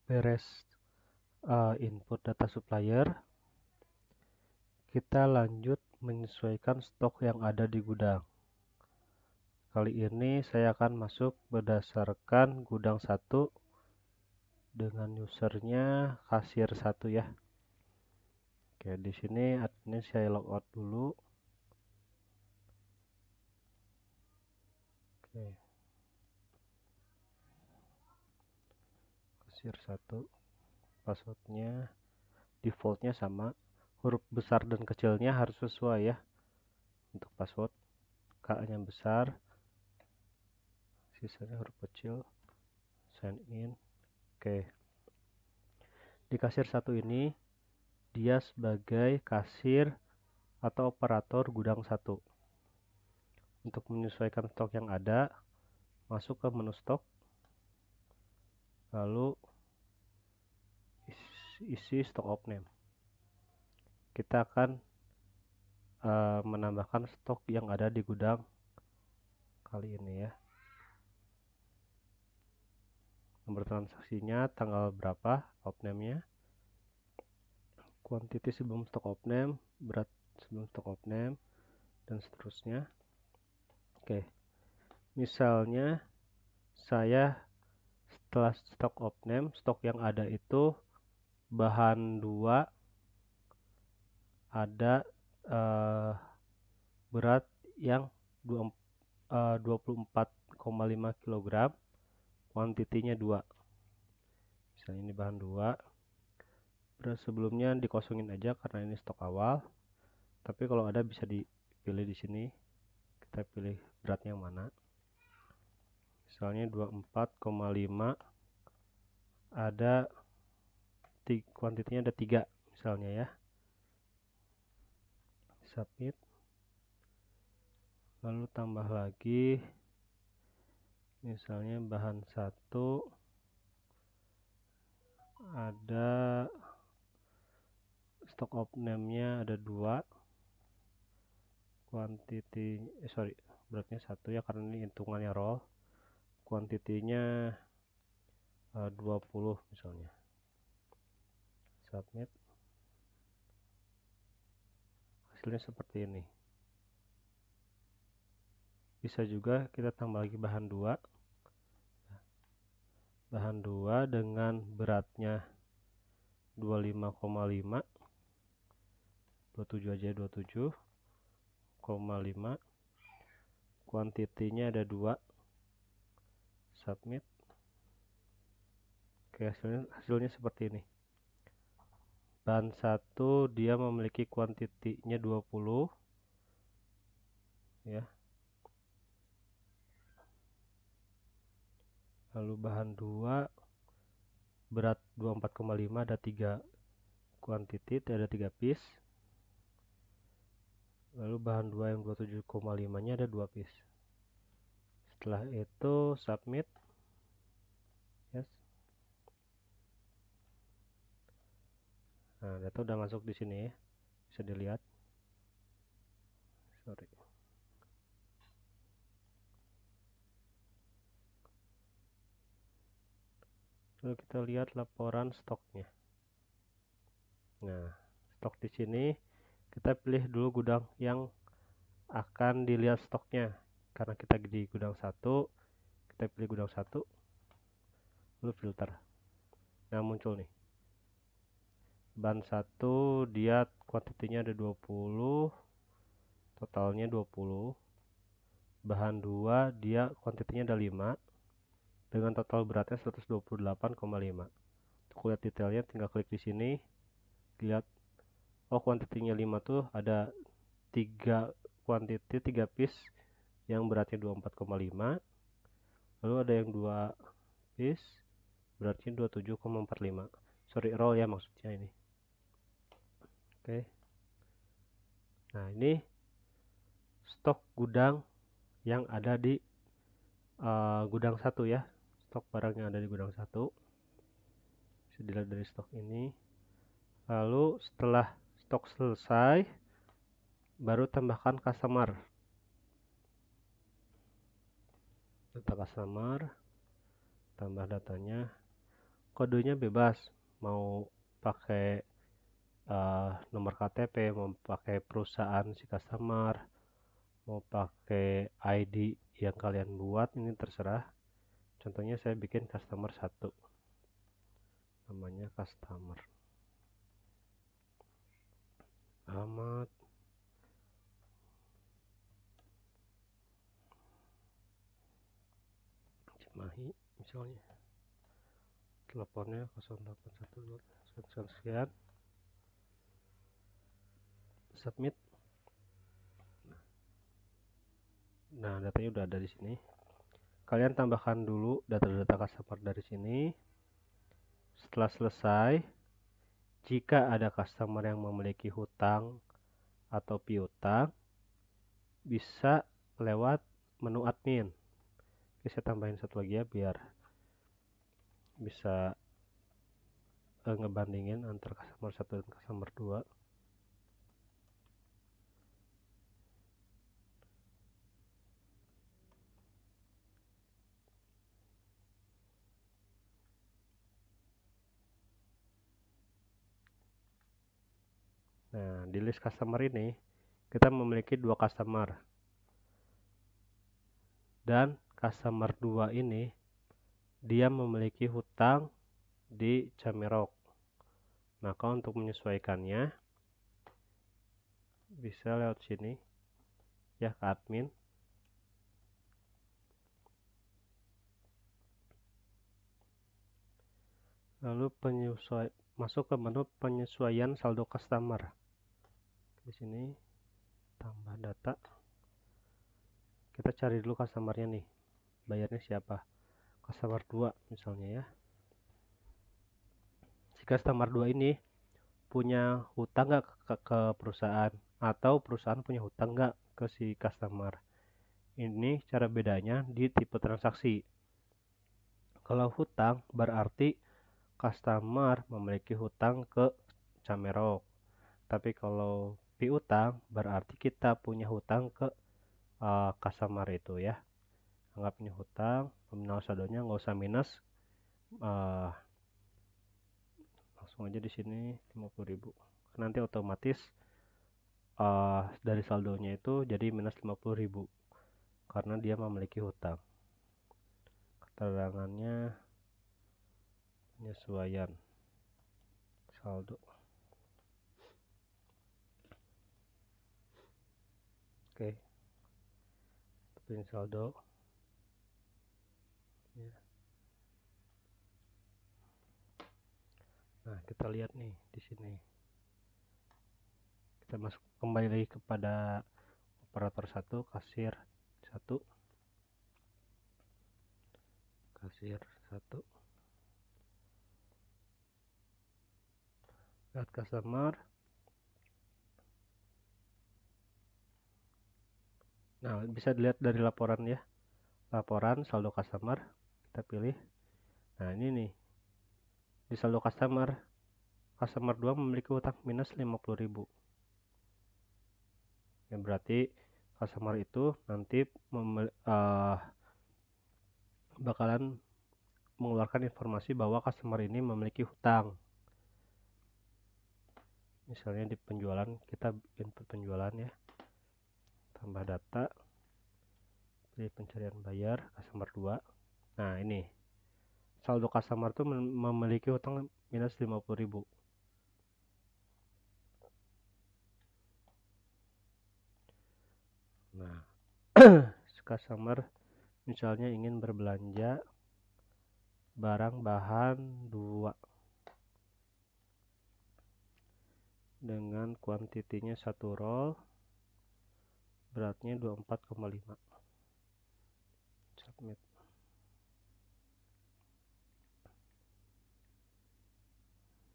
beres input data supplier, kita lanjut menyesuaikan stok yang ada di gudang. Kali ini saya akan masuk berdasarkan gudang 1 dengan usernya kasir 1 ya. Oke, di sini admin saya logout dulu. Oke. Kasir 1. Passwordnya defaultnya sama. Huruf besar dan kecilnya harus sesuai ya. Untuk password K-nya besar, sisanya huruf kecil. Sign in. Oke. Di kasir 1 ini dia sebagai kasir atau operator gudang 1. Untuk menyesuaikan stok yang ada, masuk ke menu stok, lalu isi stok of name. Kita akan menambahkan stok yang ada di gudang kali ini ya. Nomor transaksinya, tanggal berapa, of name-nya, quantity sebelum stok of name, berat sebelum stok of name, dan seterusnya. Oke, misalnya saya setelah stok of name, stok yang ada itu bahan 2 ada berat yang 24,5 kg, kuantitinya 2. Misalnya ini bahan 2. Berat sebelumnya dikosongin aja karena ini stok awal. Tapi kalau ada bisa dipilih di sini. Kita pilih beratnya yang mana. Misalnya 24,5 ada kuantitinya ada 3 misalnya ya. Submit. Lalu tambah lagi misalnya bahan 1 ada stock of name-nya ada 2, quantity beratnya 1 ya karena ini hitungannya roll, kuantitinya 20 misalnya. Submit. Hasilnya seperti ini. Bisa juga kita tambah lagi bahan 2. Bahan 2 dengan beratnya 25,5, 27 aja, 27,5, kuantitinya ada 2. Submit. Oke, hasilnya seperti ini. Bahan 1 dia memiliki kuantitinya 20 ya. Lalu bahan 2 berat 24,5 ada 3 kuantiti, ada 3 piece. Lalu bahan 2 yang 27,5 nya ada 2 piece. Setelah itu submit. Yes. Nah, data udah masuk di sini ya. Bisa dilihat. Sorry. Lalu kita lihat laporan stoknya. Nah, stok di sini kita pilih dulu gudang yang akan dilihat stoknya. Karena kita di gudang 1, kita pilih gudang 1. Lalu filter. Nah, muncul nih. Bahan 1 dia kuantitinya ada 20, totalnya 20. Bahan 2 dia kuantitinya ada 5 dengan total beratnya 128,5. Untuk lihat detailnya tinggal klik di sini. Lihat, oh kuantitinya 5 tuh ada 3 kuantiti, 3 piece yang beratnya 24,5. Lalu ada yang 2 piece beratnya 27,45. Sorry, roll ya maksudnya ini. Oke. Nah, ini stok gudang yang ada di gudang 1 ya. Stok barang yang ada di gudang 1. Bisa dilihat dari stok ini. Lalu setelah stok selesai, baru tambahkan customer. Data customer, tambah datanya. kodenya bebas, mau pakai nomor KTP, mau pakai perusahaan si customer, mau pakai ID yang kalian buat, ini terserah. Contohnya saya bikin customer 1, namanya customer, alamat, Cimahi misalnya, teleponnya 0812 sekian, submit. Nah, datanya udah ada di sini. Kalian tambahkan dulu data-data customer dari sini. Setelah selesai, jika ada customer yang memiliki hutang atau piutang, bisa lewat menu admin. Oke, saya tambahin satu lagi ya biar bisa ngebandingin antara customer 1 dan customer 2. Nah, di list customer ini kita memiliki 2 customer. Dan customer 2 ini dia memiliki hutang di Camerok. Maka untuk menyesuaikannya bisa lewat sini ya, ke admin. Lalu masuk ke menu penyesuaian saldo customer. Di sini tambah data. Kita cari dulu customernya nih. Bayarnya siapa? Customer 2 misalnya ya. Si customer 2 ini punya hutang nggak ke perusahaan, atau perusahaan punya hutang nggak ke si customer. Ini cara bedanya di tipe transaksi. Kalau hutang berarti customer memiliki hutang ke Camerok. Tapi kalau piutang berarti kita punya hutang ke customer itu ya. Anggap punya hutang, nominal saldonya nggak usah minus, langsung aja di sini 50.000. Nanti otomatis dari saldonya itu jadi minus 50.000 karena dia memiliki hutang. Keterangannya penyesuaian saldo. Oke, pilih saldo ya. Nah, kita lihat nih di sini. Kita masuk kembali lagi kepada operator 1, kasir 1. Kasir 1. Lihat customer. Nah, bisa dilihat dari laporan ya. Laporan saldo customer, kita pilih. Nah, ini nih. Di saldo customer 2 memiliki hutang minus 50.000. Ya, berarti customer itu nanti bakalan mengeluarkan informasi bahwa customer ini memiliki hutang. Misalnya di penjualan, kita input penjualan ya, tambah data, pilih pencarian bayar customer 2. Nah, ini saldo customer itu memiliki hutang minus 50.000. Nah, customer misalnya ingin berbelanja barang bahan 2 dengan kuantitinya 1 roll, beratnya 24,5. Submit.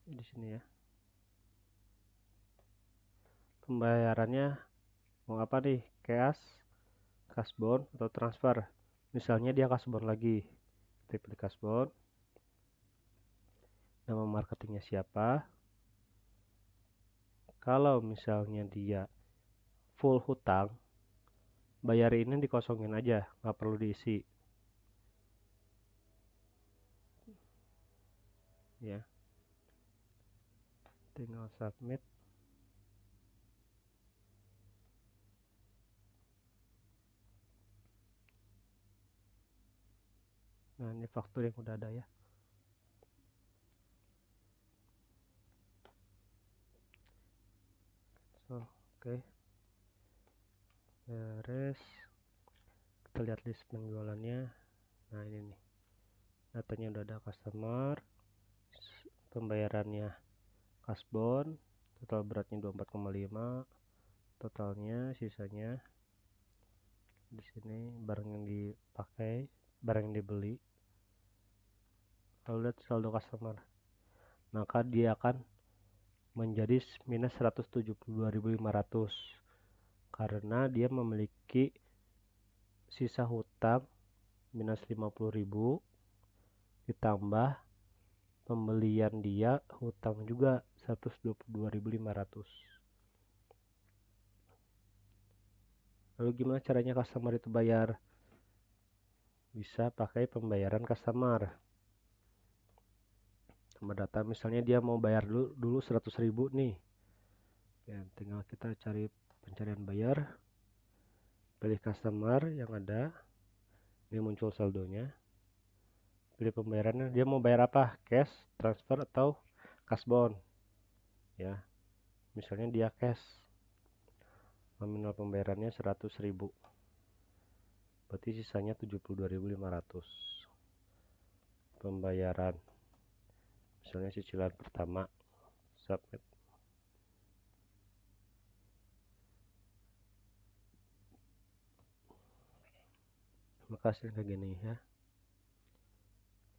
Di sini ya. Pembayarannya mau apa nih? Cashbound atau transfer. Misalnya dia cashbound lagi. Kita pilih cashbound. Nama marketingnya siapa? Kalau misalnya dia full hutang, bayar ini dikosongin aja, nggak perlu diisi. ya. Tinggal submit. Nah, ini faktur yang udah ada ya. Oke. Beres. Kita lihat list penjualannya. Nah, ini nih. Datanya udah ada customer, pembayarannya kasbon, total beratnya 24,5, totalnya sisanya di sini barang yang dipakai, barang yang dibeli. Lalu lihat saldo customer, maka dia akan menjadi minus 172.500 karena dia memiliki sisa hutang minus 50.000 ditambah pembelian dia hutang juga 122.500. Lalu gimana caranya customer itu bayar? Bisa pakai pembayaran customer. Tambah data, misalnya dia mau bayar dulu 100.000 nih. Ya, tinggal kita cari pencarian bayar. Pilih customer yang ada. Ini muncul saldonya. Pilih pembayarannya, dia mau bayar apa? Cash, transfer atau kasbon. Ya. Misalnya dia cash. Nominal pembayarannya 100.000. Berarti sisanya 72.500. Pembayaran. Misalnya cicilan pertama. Submit. Maka hasilnya kayak gini ya.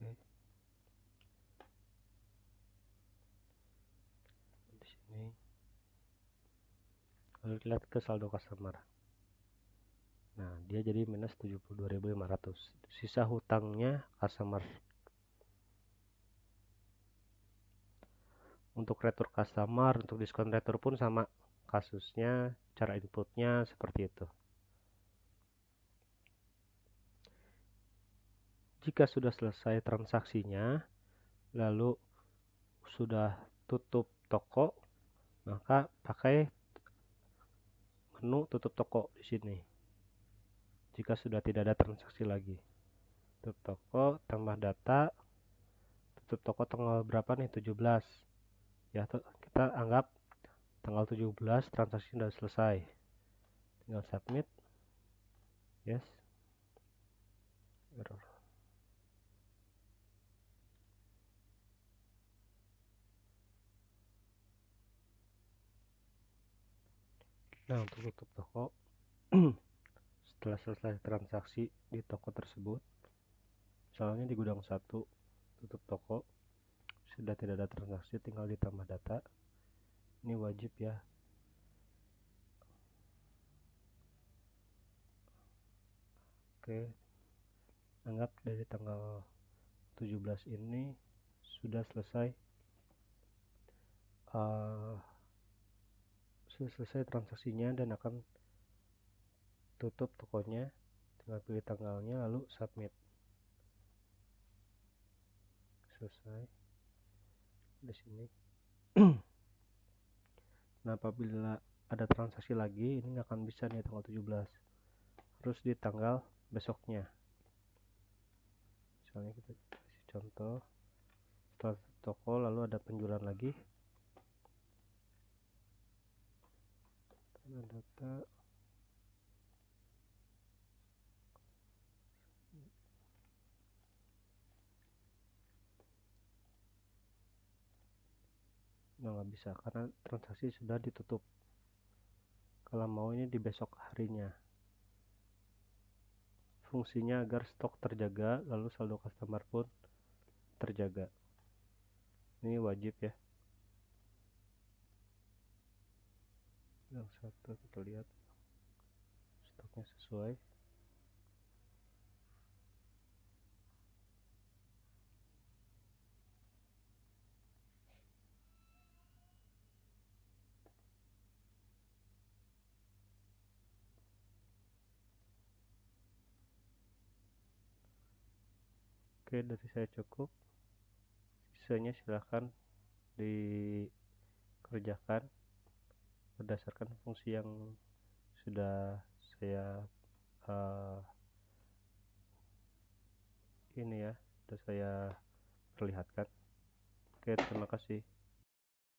Oke. Di sini. Lalu lihat ke saldo customer. Nah, dia jadi minus 72.500. Sisa hutangnya customer. Untuk retur customer, untuk diskon retur pun sama kasusnya, cara inputnya seperti itu. Jika sudah selesai transaksinya, lalu sudah tutup toko, maka pakai menu tutup toko di sini. Jika sudah tidak ada transaksi lagi, tutup toko, tambah data, tutup toko tanggal berapa nih? 17. Ya, kita anggap tanggal 17 transaksi sudah selesai. Tinggal submit. Yes. Error. Nah, untuk tutup toko, setelah selesai transaksi di toko tersebut, misalnya di gudang 1, tutup toko, sudah tidak ada transaksi, tinggal ditambah data. Ini wajib ya. Oke, anggap dari tanggal 17 ini sudah selesai transaksinya dan akan tutup tokonya. Tinggal pilih tanggalnya lalu submit. Selesai di sini. Nah, apabila ada transaksi lagi, ini nggak akan bisa nih tanggal 17. Harus di tanggal besoknya. Misalnya kita kasih contoh, setelah toko lalu ada penjualan lagi. Data. Nah, nggak bisa karena transaksi sudah ditutup. Kalau mau ini di besok harinya. Fungsinya agar stok terjaga, lalu saldo customer pun terjaga. Ini wajib ya. Yang satu kita lihat stoknya sesuai. Oke, dari saya cukup. sisanya silahkan dikerjakan berdasarkan fungsi yang sudah saya uh, ini ya sudah saya perlihatkan. Oke, terima kasih.